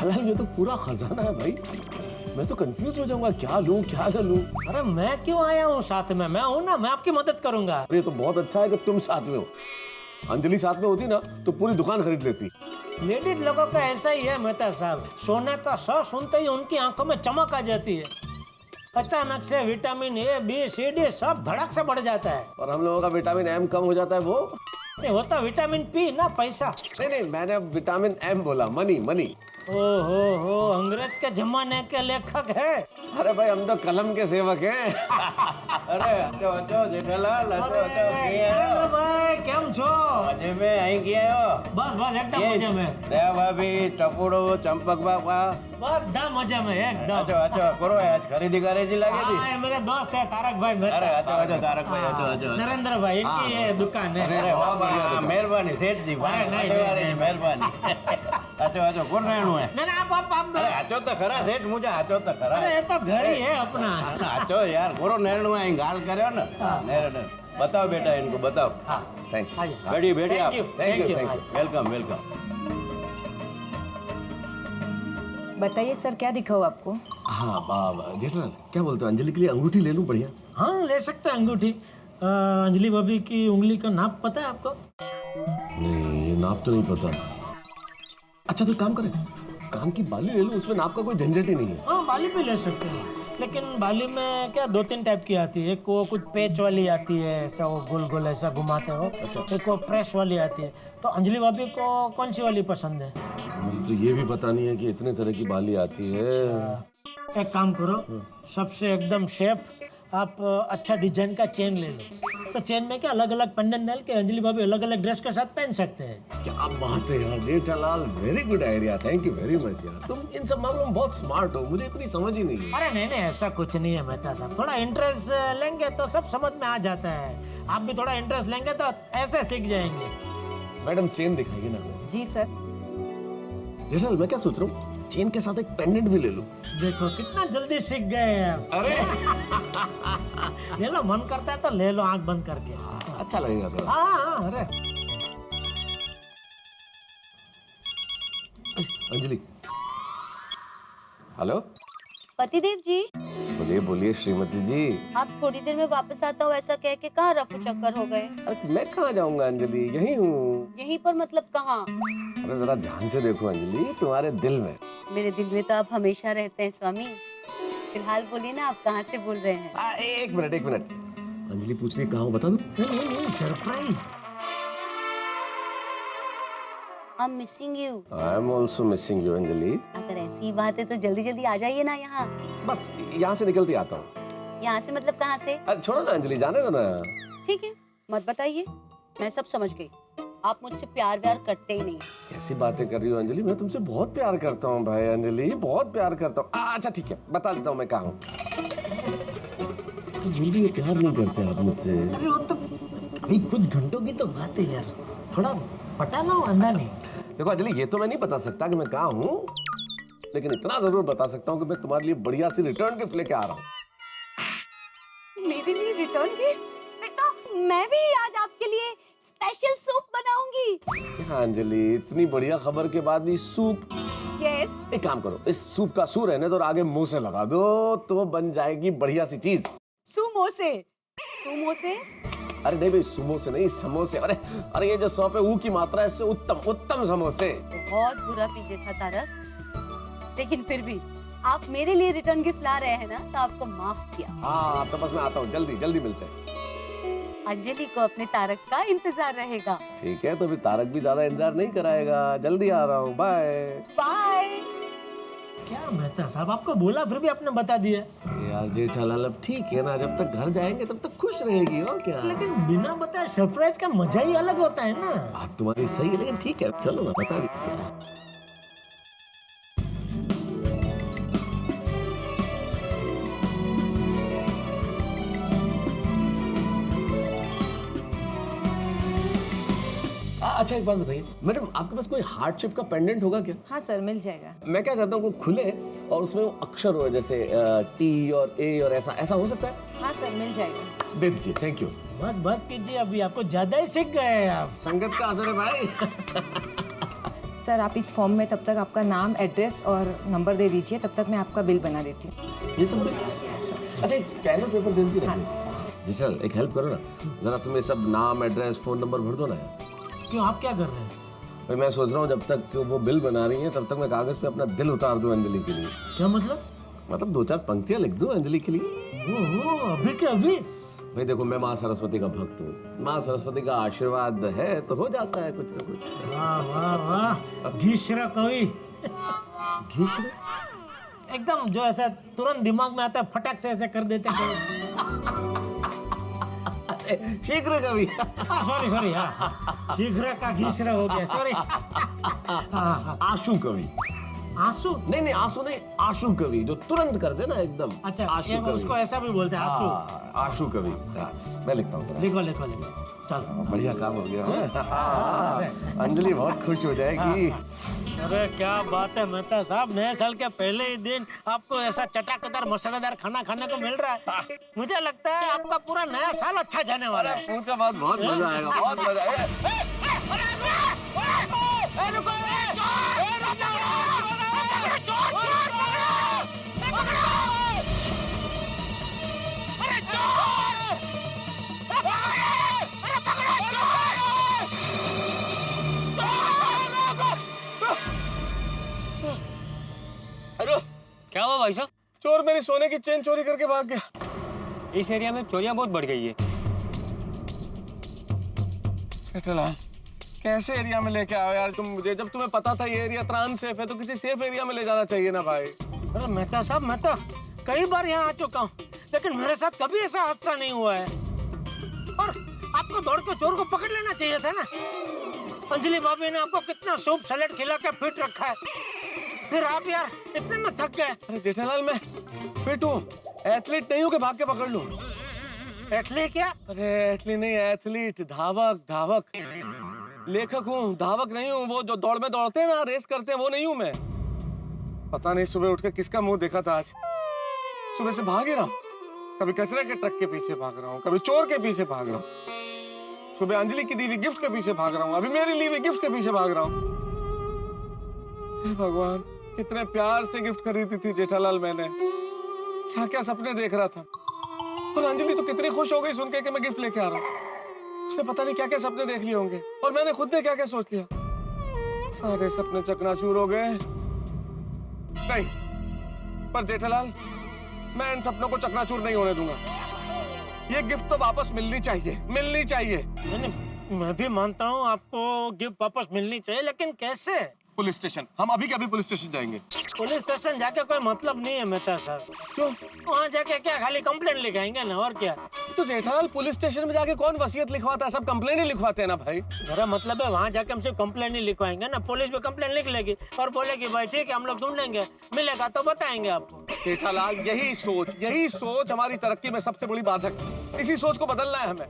जेठालाल ये तो पूरा खजाना है भाई, मैं तो कंफ्यूज हो जाऊंगा क्या लूं क्या न लूं। अरे मैं क्यों आया हूँ साथ में, मैं हूँ ना, मैं आपकी मदद करूंगा। अरे ये तो बहुत अच्छा है कि तुम साथ में हो, अंजलि साथ में होती ना तो पूरी दुकान खरीद लेती। लेडीज लोगों का ऐसा ही है मेहता साहब, सोने का स सुनते ही उनकी आंखों में चमक आ जाती है। अचानक से vitamin A B C D सब धड़क से बढ़ जाता है। और हम लोगों का विटामिन एम कम हो जाता है वो। नहीं होता विटामिन पी ना, पैसा। नहीं मैंने विटामिन एम बोला, मनी मनी। हो अंग्रेज के जमाने के लेखक है। अरे भाई हम तो कलम के सेवक हैं। અરે અચો અચો જેઠાલાલ અચો અચો નરેન્દ્ર ભાઈ કેમ છો? મજે મે અહીં ગયા બસ એકદમ મજા में। દયા ભાભી ટપુડો ચંપક બાપા બધા મજા में एकदम। અચો અચો કરો આજ ખરીદી કરેજી લાગે જી हाँ, ये मेरे दोस्त है तारक भाई मेहता। અરે અચો અચો તારક ભાઈ અચો અચો नरेंद्र भाई इनकी ये दुकान है। અરે બાપા મહેરબાની શેઠજી અરે, નહીં, ભાઈ નહીં, મહેરબાની અચો અચો કોણ રહેણું હે नहीं आप અરે આચો તો ખરા શેઠ મુજા આચો તો ખરા अरे ये तो घर ही है अपना। આચો યાર કોરો નેરણું અહીં ગાલ કર્યો ને નેરણ बताओ बेटा इनको बताओ हाँ थैंक यू। बैठिए बैठिए आप थैंक यू। वेलकम वेलकम बताइए सर, क्या दिखाऊं आपको? हाँ जेठालाल क्या बोलते हो, अंजलि के लिए अंगूठी ले लूं? बढ़िया। हाँ ले सकते हैं अंगूठी। अंजलि भाभी की उंगली का नाप पता है आपको? नहीं ये नाप तो नहीं पता। अच्छा तो एक काम करें, कान की बाली ले लूं, उसमें नाप का कोई झंझट ही नहीं है। हाँ बाली भी ले सकते हैं, लेकिन बाली में क्या 2-3 टाइप की आती है। एक वो कुछ पेच वाली आती है, ऐसा वो गोल गोल ऐसा घुमाते हो। एक वो प्रेस वाली आती है। तो अंजलि भाभी को कौन सी वाली पसंद है? मुझे तो ये भी पता नहीं है कि इतने तरह की बाली आती है। एक काम करो, सबसे एकदम शेफ आप अच्छा डिजाइन का चेन ले लो। तो चेन में क्या अलग अलग पेंडेंट डाल के अंजलि भाभी अलग अलग ड्रेस के साथ पहन सकते हैं। क्या बात है यार Jethalal, very good idea, thank you very much यार। तुम इन सब मामलों में बहुत स्मार्ट हो, मुझे इतनी समझ ही नहीं है। अरे नहीं ऐसा कुछ नहीं है मेहता साहब, थोड़ा इंटरेस्ट लेंगे तो सब समझ में आ जाता है। आप भी थोड़ा इंटरेस्ट लेंगे तो ऐसे सीख जाएंगे। मैडम चेन दिखाइए ना। जी सर। जेठालाल मैं क्या सोच रहा हूँ, चेन के साथ एक पेंडेंट भी ले लूं। देखो कितना जल्दी सीख गए आप। अरे ले लो, मन करता है तो ले लो आंख बंद करके। अच्छा लगेगा थोड़ा। हाँ अरे अंजलि हेलो। पतिदेव जी, बोलिए बोलिए श्रीमती जी। आप थोड़ी देर में वापस आता हो ऐसा कह के कहाँ रफू चक्कर हो गए? अरे मैं कहाँ जाऊंगा अंजलि, यहीं हूँ। यहीं पर मतलब कहाँ? अरे जरा ध्यान से देखो अंजलि, तुम्हारे दिल में। मेरे दिल में तो आप हमेशा रहते हैं स्वामी। फिलहाल बोलिए ना, आप कहाँ से बोल रहे हैं? एक मिनट अंजलि पूछ रही कहाँ हूँ, बता दो। नहीं surprise. I am missing you. I am also missing you Anjali. अगर ऐसी बात है तो जल्दी जल्दी आ जाइए ना यहाँ। बस यहाँ से निकलती आता हूँ। यहाँ से मतलब कहाँ से? अरे छोड़ो ना अंजलि, जाने दो ना। ठीक है, मत बताइए, मैं सब समझ गई। आप मुझसे प्यार व्यार करते ही नहीं। कैसी बातें कर रही हो अंजलि, मैं तुमसे बहुत प्यार करता हूँ भाई अंजलि, बहुत प्यार करता हूँ। अच्छा ठीक है, बता देता हूँ मैं कहाँ हूँ। तो जल्दी ये प्यार नहीं करते आप मुझसे। अरे वो तो अभी कुछ घंटों की तो बात है यार, थोड़ा पटा लो अंधा नहीं। देखो अंजलि ये तो मैं नहीं बता सकता कि मैं कहाँ हूँ, लेकिन इतना जरूर बता सकता हूँ कि मैं तुम्हारे लिए बढ़िया सी रिटर्न गिफ्ट लेके आ रहा हूँ। मेरे लिए रिटर्न गिफ्ट? फिर तो मैं भी आज आपके लिए स्पेशल सूप बनाऊंगी। हाँ अंजलि, इतनी बढ़िया खबर के बाद भी सूप? यस। एक काम करो, इस सूप का सू रहने दो और आगे मुंह से लगा दो तो बन जाएगी बढ़िया सी चीज। सुमो से? सुमो से? अरे नहीं भाई, सुमो से नहीं, समोसे। अरे ये जो सौंप है ऊ की मात्रा है, इससे उत्तम समोसे। बहुत बुरा पीछे था तारक, लेकिन फिर भी आप मेरे लिए रिटर्न गिफ्ट ला रहे हैं ना, तो आपको माफ किया। हाँ तो बस मैं आता हूँ, जल्दी मिलते हैं। अंजलि को अपने तारक का इंतजार रहेगा। ठीक है, तो फिर तारक भी ज्यादा इंतजार नहीं कराएगा, जल्दी आ रहा हूँ, बाय बाय। क्या मेहता साहब, आपको बोला फिर भी आपने बता दिया। यार जेठालाल अब ठीक है ना, जब तक घर जाएंगे तब तक खुश रहेगी और क्या। लेकिन बिना बताए सरप्राइज का मजा ही अलग होता है ना। बात तुम्हारी सही है, लेकिन ठीक है चलो ना बता दी। अच्छा एक बात बताइए मैडम, आपके पास कोई हार्ट शेप का पेंडेंट होगा क्या? हाँ सर, मिल जाएगा। मैं क्या चाहता हूँ कि खुले और उसमें वो अक्षर हो, जैसे टी और ए और ऐसा हो सकता है? हाँ सर, मिल जाएगा। दे दीजिए, थैंक यू। बस कीजिए, अभी आपको ज्यादा ही सीख गए हैं आप। संगत का असर है भाई। सर आप इस फॉर्म में तब तक आपका नाम, एड्रेस और नंबर दे दीजिए, तब तक मैं आपका बिल बना देती हूँ। ये सब अच्छा एक कैनो पेपर दे दीजिए ना। जी चल एक हेल्प करो ना, जरा तुम ये सब नाम, एड्रेस, फोन नंबर भर दो ना यार। क्यों, आप क्या कर रहे हैं? भाई मैं सोच रहा हूँ जब तक वो बिल बना रही है तब तक मैं कागज पे अपना दिल उतार दूं अंजलि के लिए। क्या मतलब? मतलब 2-4 पंक्तियां लिख दूं अंजलि के लिए। ओह, अभी के अभी? भाई देखो मैं माँ सरस्वती का भक्त हूँ, माँ सरस्वती का आशीर्वाद है तो हो जाता है कुछ ना कुछ। वाह वाह वाह, घीशरा कवि। घीशरे? एकदम जो ऐसा तुरंत दिमाग में आता है, फटक से ऐसे कर देते हैं। शीघ्र कवि। सॉरी सॉरी, हाँ शीघ्र का घीशरा हो गया, सॉरी। आशु कवि। आंसू? नहीं आंसू नहीं, आशु कवि जो तुरंत कर दे ना एकदम। अच्छा, आशु ये कवि। उसको ऐसा भी बोलते हैं, आंसू। हाँ, आशु कवि। हाँ, मैं लिखता हूँ। लिखो लिखो लिखो, चलो। बढ़िया काम हो गया। हाँ, अंजलि बहुत खुश हो जाएगी। अरे क्या बात है मेहता साहब, नए साल के पहले ही दिन आपको ऐसा चटाकेदार मसालेदार खाना खाने को मिल रहा है। मुझे लगता है आपका पूरा नया साल अच्छा जाने वाला है। पूछा बात, बहुत मजा आएगा, बहुत मजा आएगा। क्या हुआ भाई साहब? चोर मेरी सोने की चेन चोरी करके भाग गया। इस एरिया में चोरियां बहुत बढ़ गई है। चला कैसे एरिया में लेके आओ यार तुम मुझे, जब तुम्हें पता था ये एरिया इतना अनसेफ है तो किसी सेफ एरिया में ले जाना चाहिए ना भाई। अरे मेहता साहब, मैं तो कई बार यहाँ आ चुका हूँ, लेकिन मेरे साथ कभी ऐसा हादसा नहीं हुआ है। और आपको दौड़ के चोर को पकड़ लेना चाहिए था ना। अंजलि भाभी ने आपको कितना सूप सैलेड खिला के फिट रखा है, फिर आप यार इतने में थक गए। अरे जेठालाल मैं फिट हूँ, एथलीट नहीं हूँ कि भाग के पकड़ लूं। एथलीट क्या? अरे एथलीट नहीं, एथलीट, धावक, धावक। लेखक हूँ, धावक नहीं हूँ। वो जो दौड़ में दौड़ते हैं ना, रेस करते हैं, वो नहीं हूँ मैं। पता नहीं सुबह उठ के किसका मुंह देखा था आज। सुबह से भाग ही रहा हूँ, कभी कचरे के ट्रक के पीछे भाग रहा हूँ, कभी चोर के पीछे भाग रहा हूँ। सुबह अंजलि की दी हुई गिफ्ट के पीछे भाग रहा हूँ, अभी मेरी ली हुई गिफ्ट के पीछे भाग रहा हूँ। हे भगवान, कितने प्यार से गिफ्ट खरीदी थी जेठालाल मैंने, क्या क्या सपने देख रहा था। और अंजलि तो कितनी खुश हो गई सुन के कि मैं गिफ्ट लेके आ रहा हूँ। उसने पता नहीं क्या क्या सपने देख लिए होंगे, और मैंने खुद ने क्या क्या सोच लिया। सारे सपने चकनाचूर हो गए। नहीं, पर जेठालाल मैं इन सपनों को चकनाचूर नहीं होने दूंगा। ये गिफ्ट तो वापस मिलनी चाहिए, मिलनी चाहिए। मैं भी मानता हूँ आपको गिफ्ट वापस मिलनी चाहिए, लेकिन कैसे? पुलिस स्टेशन, हम अभी के अभी पुलिस स्टेशन जाएंगे। पुलिस स्टेशन जाके कोई मतलब नहीं है मेहता साहब। क्यों? वहाँ जाके क्या खाली कंप्लेंट लिखाएंगे ना, और क्या? तो जेठालाल पुलिस स्टेशन में जाके कौन वसीयत लिखवाता है? सब कंप्लेंट ही लिखवाते हैं ना भाई। मेरा मतलब है वहाँ जाके हम सिर्फ कंप्लेंट नहीं लिखवाएंगे ना, पुलिस भी कंप्लेंट लिख लेगी और बोलेगी भाई ठीक है हम लोग ढूंढ लेंगे, मिलेगा तो बताएंगे आपको। जेठालाल यही सोच हमारी तरक्की में सबसे बड़ी बाधक है। इसी सोच को बदलना है हमें।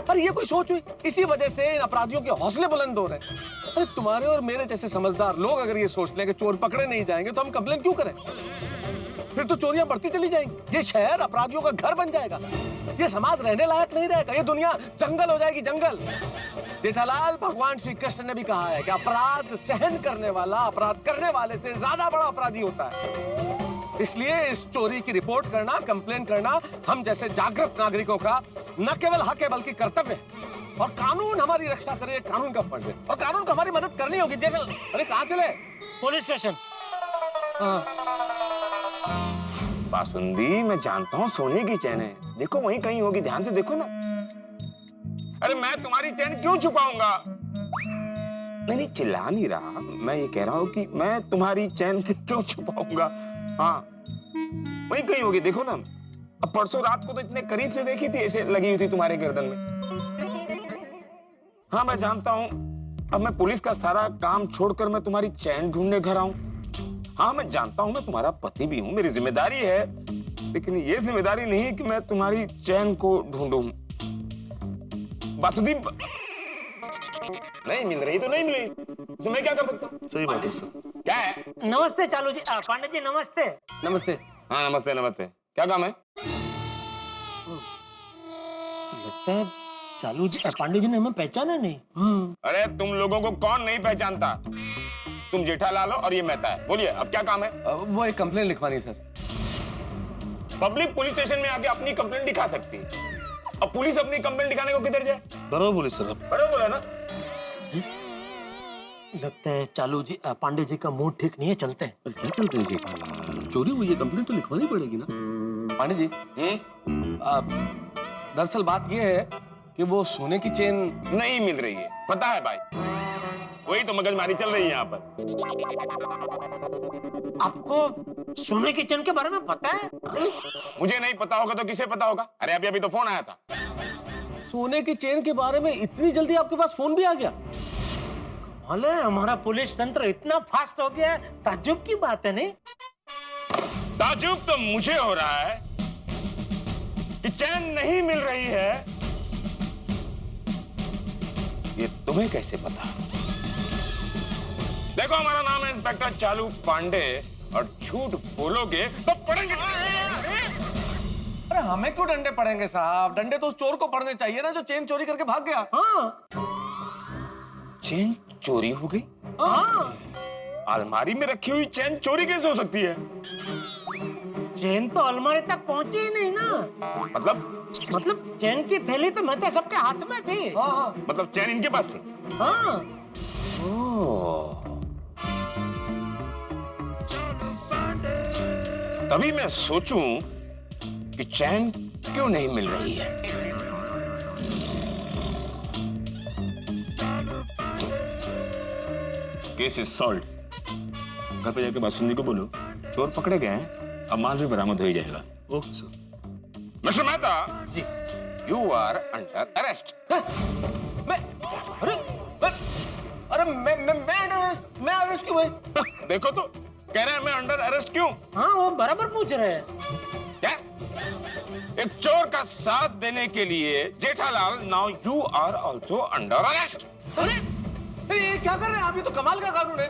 पर ये कोई सोच हुई, इसी वजह से इन अपराधियों के हौसले बुलंद हो रहे हैं। अरे तुम्हारे और मेरे जैसे समझदार लोग अगर ये सोच लें कि चोर पकड़े नहीं जाएंगे तो हम कंप्लेन क्यों करें? फिर तो चोरियां बढ़ती चली जाएंगी, ये शहर अपराधियों का घर बन जाएगा, ये समाज रहने लायक नहीं रहेगा, ये दुनिया जंगल हो जाएगी, जंगल। जेठालाल, भगवान श्री कृष्ण ने भी कहा है कि अपराध सहन करने वाला अपराध करने वाले से ज्यादा बड़ा अपराधी होता है। इसलिए इस चोरी की रिपोर्ट करना, कंप्लेन करना हम जैसे जागृत नागरिकों का न केवल हक है बल्कि कर्तव्य है। और कानून हमारी रक्षा करे, कानून का फर्ज है, और कानून को हमारी मदद करनी होगी। जेठल, अरे कहाँ चले? Police station. बासुंदी, मैं जानता हूँ सोने की चैन है, देखो वहीं कहीं होगी, ध्यान से देखो ना। अरे मैं तुम्हारी चैन क्यों छुपाऊंगा? नहीं चिल्ला नहीं रहा, मैं ये कह रहा हूँ कि मैं तुम्हारी चैन क्यों छुपाऊंगा। हाँ वहीं कहीं होगी, देखो ना। अब परसों रात को तो इतने करीब से देखी थी, ऐसे लगी हुई थी तुम्हारे गर्दन में। हाँ मैं जानता हूँ, अब मैं पुलिस का सारा काम छोड़कर मैं तुम्हारी चैन ढूंढने घर आऊं। हाँ मैं जानता हूँ मैं तुम्हारा पति भी हूँ, मेरी जिम्मेदारी है, लेकिन ये जिम्मेदारी नहीं कि मैं तुम्हारी चैन को ढूंढूं। बासुदीप नहीं मिल रही तो नहीं मिल रही, तो मैं क्या कर सकता हूँ? सही बात है सर। क्या है? नमस्ते चालू जी, पांडे जी नमस्ते। नमस्ते। हाँ नमस्ते नमस्ते, क्या काम है? लगता है चालू जी, पांडे जी ने हमें पहचाना नहीं। अरे तुम लोगों को कौन नहीं पहचानता? तुम जेठालाल हो और ये मेहता है। बोलिए अब क्या काम है? वो एक कंप्लेंट लिखवानी है सर। पब्लिक पुलिस स्टेशन में आके अपनी कंप्लेंट दिखा सकती है। अब पुलिस अपनी कंप्लेंट दिखाने को किधर जाए? बरोबर बोले सर। बराबर बोला ना? लगता है चालू जी पांडे जी का मूड ठीक नहीं है, चलते हैं। क्या चलते हैं जी? चोरी हुई है, कंप्लेंट तो लिखवानी पड़ेगी ना। पांडे जी, दरअसल बात ये है कि वो सोने की चेन नहीं मिल रही है, पता है भाई। वही तो मगजमारी चल रही है यहाँ पर। आपको सोने की चेन के बारे में पता है? मुझे नहीं पता होगा तो किसे पता होगा? अरे अभी अभी तो फोन आया था। सोने की चेन के बारे में इतनी जल्दी आपके पास फोन भी आ गया? कमाल है, हमारा पुलिस तंत्र इतना फास्ट हो गया, ताज्जुब की बात है नहीं? ताजुब तो मुझे हो रहा है कि चैन नहीं मिल रही है। ये तुम्हें कैसे पता? देखो हमारा नाम है इंस्पेक्टर चालू पांडे और झूठ बोलोगे तो पड़ेंगे। अरे हमें क्यों डंडे पड़ेंगे साहब? डंडे तो उस चोर को पड़ने चाहिए ना जो चेन चोरी करके भाग गया। हाँ चेन चोरी हो गई? हाँ, अलमारी में रखी हुई चैन चोरी कैसे हो सकती है? चेन तो अलमारी तक पहुंची ही नहीं ना। मतलब चेन की थैली तो मैं तो सबके हाथ में थी। हाँ। मतलब चैन इनके पास थी? हाँ ओह। तभी मैं सोचूं कि चैन क्यों नहीं मिल रही है। Case is solved. घर पे जाके बासुंदी को बोलो चोर पकड़े गए हैं, अब माल भी बरामद हो ही जाएगा। Okay sir. Mister Mehta ji, you are under arrest. मैं अरेस्ट क्यों भाई? देखो तो कह रहे हैं मैं अंडर अरेस्ट क्यों? हाँ, वो बराबर पूछ रहे हैं। क्या? एक चोर का साथ देने के लिए Jethalal, now you are also under arrest. अरे ये क्या कर रहे हैं आप? ये तो कमाल का कानून है।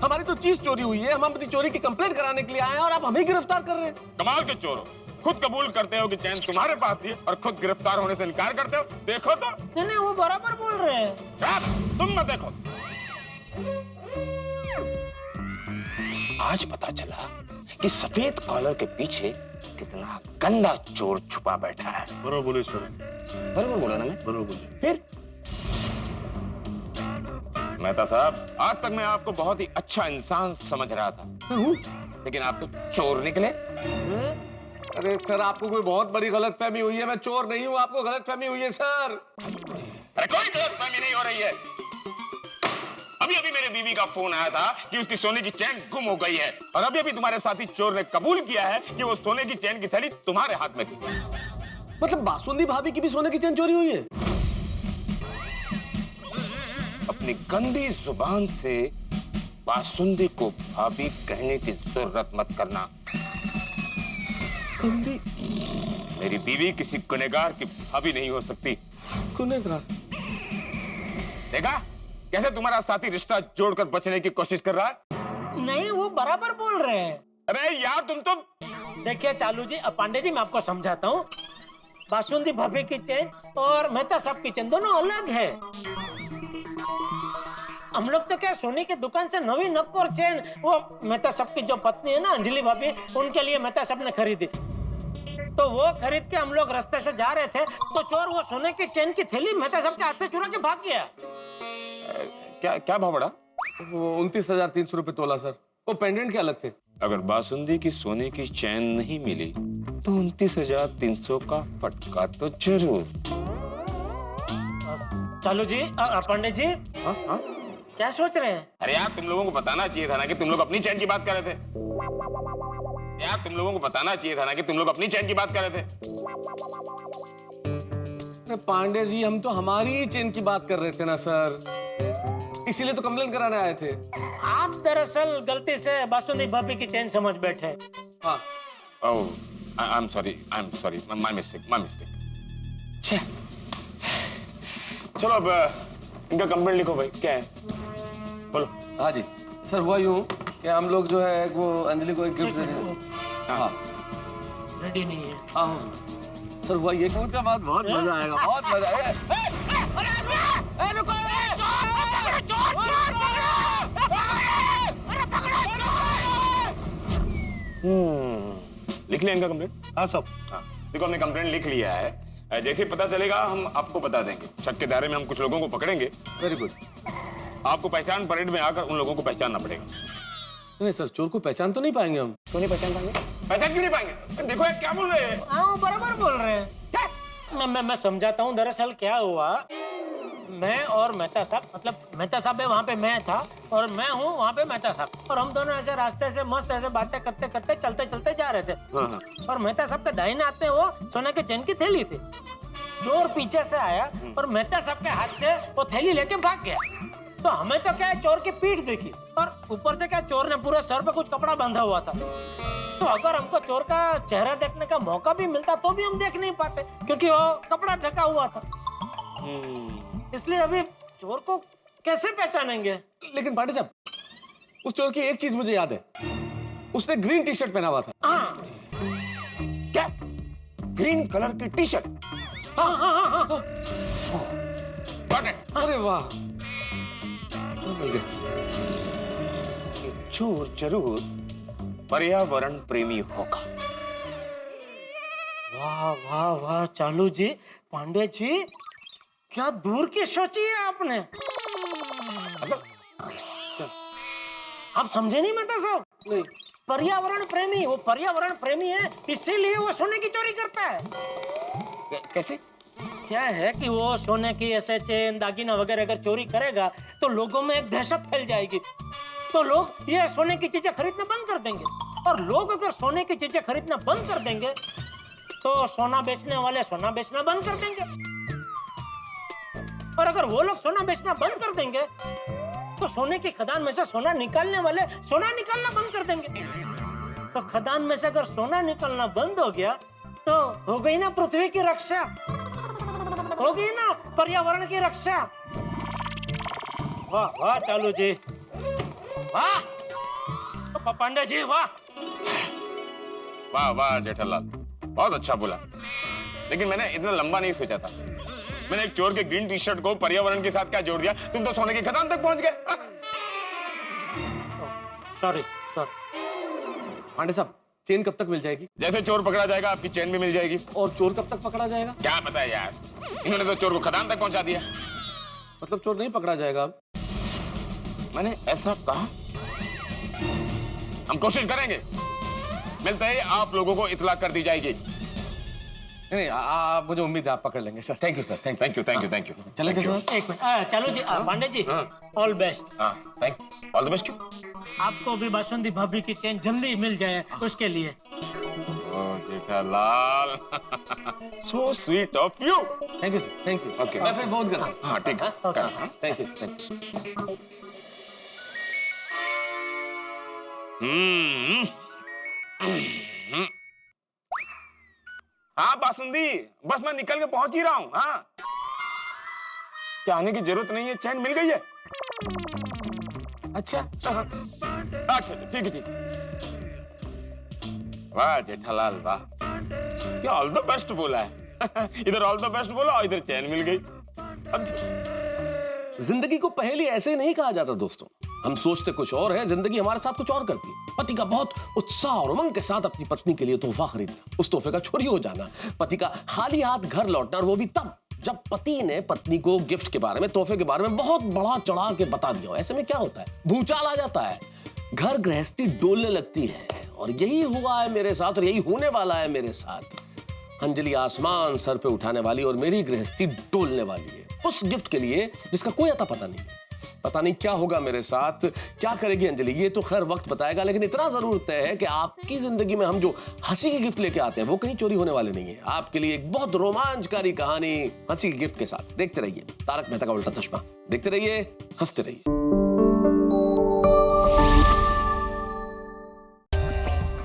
हमारी तो चीज चोरी हुई है, हम अपनी चोरी की कंप्लेंट कराने के लिए आए हैं और आप हमें गिरफ्तार कर रहे हैं। कमाल के चोर हो, खुद कबूल करते हो कि चैन तुम्हारे पास थी और खुद गिरफ्तार होने से इनकार करते हो। देखो तो। नहीं, वो बराबर बोल रहे हैं। क्या? तुम मत देखो। आज पता चला कि सफेद कॉलर के पीछे कितना गंदा चोर छुपा बैठा है। बरोबर बोले सर। बरोबर बोला ना मैं? बरोबर बोले। फिर मेहता साहब, आज तक मैं आपको बहुत ही अच्छा इंसान समझ रहा था, लेकिन आप तो चोर निकले। अरे सर, आपको कोई बहुत बड़ी गलतफहमी हुई है। मैं चोर नहीं हूँ, आपको गलतफहमी हुई है सर। अरे कोई गलतफहमी नहीं हो रही है। अभी अभी मेरे बीवी का फोन आया था कि उसकी सोने की चैन गुम हो गई है, और अभी अभी तुम्हारे साथी चोर ने कबूल किया है कि वो सोने की चैन की थैली तुम्हारे हाथ में थी। मतलब बासुंदी भाभी की भी सोने की चैन चोरी हुई है? अपनी गंदी जुबान से बासुंदी को भाभी कहने की जरूरत मत करना। गंदी? मेरी बीवी किसी गुनहगार की भाभी नहीं हो सकती। गुनहगार? देखा कैसे तुम्हारा साथी रिश्ता जोड़कर बचने की कोशिश कर रहा है? नहीं, वो बराबर बोल रहे हैं। अरे यार तुम तो। देखिए चालू जी, पांडे जी, मैं आपको समझाता हूँ। बासुंदी भाभी की चेन और मेहता साहब की चेन दोनों अलग है। हम लोग तो क्या सोने की दुकान से नवी नक्कोर चेन वो मेहता साहब की जो पत्नी है ना अंजलि भाभी, उनके लिए मेहता साहब ने खरीदी। तो वो खरीद के हम लोग रास्ते से जा रहे थे तो चोर वो सोने की चेन की थैली मेहता साहब के हाथ से चुरा के भाग गया। क्या क्या भाव बढ़ा? वो 29,300 रुपए तोला सर। वो पेंडेंट के अलग थे। अगर बासुंदी की सोने की चैन नहीं मिली तो 29,300 का फटका तो जरूर। चालू जी, पांडे जी, हाँ हाँ। क्या सोच रहे हैं? अरे यार तुम लोगों को बताना चाहिए था ना कि तुम लोग अपनी चैन की बात कर रहे थे। यार तुम लोगों को बताना चाहिए था ना कि तुम लोग अपनी चैन की बात कर रहे थे। अरे पांडे जी, हम तो हमारी ही चेन की बात कर रहे थे ना सर, इसीलिए तो कंप्लेन कराने आए थे। आप दरअसल गलती से बासुंदी भाभी की चेन समझ बैठे। हाँ। Oh, I am sorry, my mistake. चलो अब इनका कंप्लेंट लिखो भाई, क्या है बोलो। हाँ जी सर, हुआ यूं कि हम लोग जो है वो अंजलि को एक गिफ्ट देने। हाँ रेडी नहीं है। हाँ सर, हुआ ये कि बाद बहुत मजा आएगा, बहुत मजा आएगा। लिख लिया इनका कंप्लेंट? हाँ सब। हाँ, देखो हमने कंप्लेंट लिख लिया है। जैसे ही पता चलेगा हम आपको बता देंगे। शक के दायरे में हम कुछ लोगों को पकड़ेंगे। Very good. आपको पहचान परेड में आकर उन लोगों को पहचानना पड़ेगा। नहीं सर, चोर को पहचान तो नहीं पाएंगे हम। क्यों नहीं पहचान पाएंगे? पहचान क्यों नहीं पाएंगे? देखो यार क्या बोल रहे हैं। हाँ बराबर बोल रहे हैं। मैं समझाता हूँ। दरअसल क्या हुआ, मैं और मेहता साहब, मतलब मेहता साहब है वहाँ पे मैं था और मैं हूँ वहाँ पे मेहता साहब, और हम दोनों ऐसे रास्ते से मस्त ऐसे बातें करते करते चलते चलते जा रहे थे। और मेहता साहब के दाहिने हाथ में वो सोने के चैन की थैली थी। चोर पीछे से आया और मेहता साहब के हाथ से वो थैली लेके भाग गया। तो हमें तो क्या है, चोर की पीठ दिखी और ऊपर से क्या, चोर ने पूरे सर पे कुछ कपड़ा बांधा हुआ था। तो अगर हमको चोर का चेहरा देखने का मौका भी मिलता तो भी हम देख नहीं पाते, क्योंकि वो कपड़ा ढका हुआ था। इसलिए अभी चोर को कैसे पहचानेंगे? लेकिन पांडे साहब, उस चोर की एक चीज मुझे याद है, उसने ग्रीन टी शर्ट पहना हुआ था। हाँ क्या? ग्रीन कलर की टी शर्ट? हाँ। अरे वाह, मिल गया। ये चोर जरूर पर्यावरण प्रेमी होगा। वाह वाह वाह चालू जी, पांडे जी, क्या दूर की सोची है आपने। मतलब आप समझे नहीं मेहता साहब? नहीं। पर्यावरण प्रेमी, वो पर्यावरण प्रेमी है, इसीलिए वो सोने की चोरी करता है। कैसे? क्या है कि वो सोने की ऐसे चेन दागिना वगैरह अगर चोरी करेगा तो लोगों में एक दहशत फैल जाएगी, तो लोग ये सोने की चीजें खरीदना बंद कर देंगे। और लोग अगर सोने की चीजें खरीदना बंद कर देंगे तो सोना बेचने वाले सोना बेचना बंद कर देंगे, और अगर वो लोग सोना बेचना बंद कर देंगे तो सोने की खदान में से सोना निकालने वाले सोना निकालना बंद कर देंगे। तो खदान में से अगर सोना निकलना बंद हो गया तो हो गई ना पृथ्वी की रक्षा, हो गई ना पर्यावरण की रक्षा। वाह वाह चालू जी, वाह पांडे जी, वाह वाह वाह जेठालाल, बहुत अच्छा बोला। लेकिन मैंने इतना लंबा नहीं सोचा था। मैंने एक चोर के ग्रीन टी शर्ट को पर्यावरण के साथ क्या जोड़ दिया? तुम तो सोने की खदान तक पहुंच गए। सॉरी। पांडे साहब, चेन कब तक मिल जाएगी? जैसे चोर पकड़ा जाएगा आपकी चैन भी मिल जाएगी। और चोर कब तक पकड़ा जाएगा? क्या पता है यार, इन्होंने तो चोर को खदान तक पहुंचा दिया। मतलब चोर नहीं पकड़ा जाएगा अब? मैंने ऐसा कहा? हम कोशिश करेंगे, मिलते ही आप लोगों को इतला कर दी जाएगी। नहीं, मुझे उम्मीद है आप पकड़ लेंगे sir. Thank you sir, thank you. चले जाओ। एक मिनट, चालू जी, Pandey ji, all best. Thank all the best. क्यों? आपको भी बासुंदी भाभी की चैन जल्दी मिल जाए उसके लिए। Jethalal, so sweet of you. Thank you sir, thank you. Okay, मैं फिर बहुत गलत। हाँ ठीक है। Thank you. हाँ बासुंदी, बस मैं निकल के पहुंच ही रहा हूँ। हाँ, क्या आने की जरूरत नहीं है, चैन मिल गई है। अच्छा अच्छा, ठीक है। वाह जेठालाल वाह, क्या ऑल द बेस्ट बोला है। इधर ऑल द बेस्ट बोला और इधर चैन मिल गई। जिंदगी को पहेली ऐसे नहीं कहा जाता दोस्तों। हम सोचते कुछ और है, जिंदगी हमारे साथ कुछ और करती है। पति का बहुत उत्साह और उमंग के साथ अपनी पत्नी के लिए तोहफा खरीदना, उस तोहफे का चोरी हो जाना, पति का खाली हाथ घर लौटना, और वो भी तब जब पति ने पत्नी को गिफ्ट के बारे में, तोहफे के बारे में बहुत बड़ा चढ़ा के बता दिया। ऐसे में क्या होता है, भूचाल आ जाता है, घर गृहस्थी डोलने लगती है। और यही हुआ है मेरे साथ और यही होने वाला है मेरे साथ। अंजलि आसमान सर पे उठाने वाली और मेरी गृहस्थी डोलने वाली है उस गिफ्ट के लिए जिसका कोई अता पता नहीं। पता नहीं क्या होगा मेरे साथ, क्या करेगी अंजलि, ये तो खैर वक्त बताएगा। लेकिन इतना जरूर तय है कि आपकी जिंदगी में हम जो हंसी के गिफ्ट लेके आते हैं वो कहीं चोरी होने वाले नहीं है। आपके लिए एक बहुत रोमांचकारी कहानी हंसी के गिफ्ट के साथ। देखते रहिए तारक मेहता का उल्टा चश्मा, देखते रहिए, हंसते रहिए।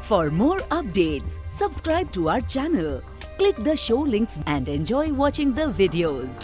For more updates, subscribe to our channel, click the show links and enjoy watching the videos.